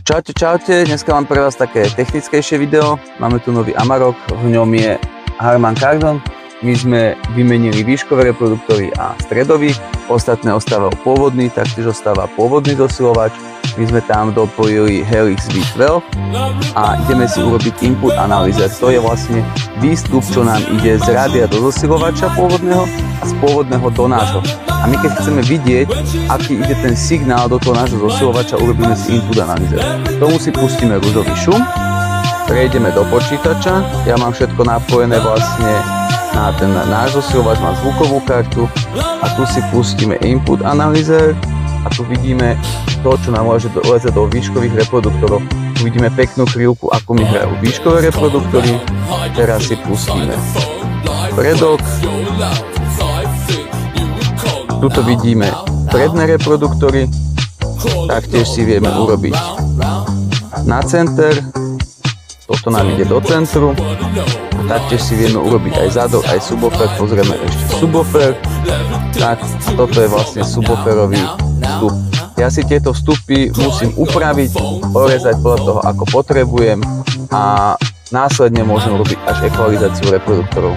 Čaute, čaute, dneska mám pre vás také technickejšie video. Máme tu nový Amarok, v ňom je Harman Kardon. My sme vymenili výškové reproduktory a stredový, ostatné ostával pôvodný, taktiež ostáva pôvodný dosilovač. My sme tam dopojili Helix V12 a ideme si urobiť input analyzer. To je vlastne výstup, čo nám ide z rádia do dosilovača pôvodného a z pôvodného do nášho. A my keď chceme vidieť, aký ide ten signál do toho nášho dosilovača, urobíme si input analyzer. K tomu si pustíme rúžový šum, prejdeme do počítača. Ja mám všetko napojené vlastne na ten náš dosilovač, mám zvukovú kartu a tu si pustíme input analyzer. A tu vidíme to, čo nám leze do výškových reproduktorov. Tu vidíme peknú krivku, ako mi hrajú výškové reproduktory. Teraz si pustíme predok. Tuto vidíme predné reproduktory. Taktiež si vieme urobiť na center. Toto nám ide do centru. Taktiež si vieme urobiť aj zadok, aj subwoofer. Pozrieme ešte subwoofer. Tak, a toto je vlastne subwooferový vstup. Ja si tieto vstupy musím upraviť, porezať podľa toho, ako potrebujem a následne môžem robiť až ekvalizáciu reproduktorov.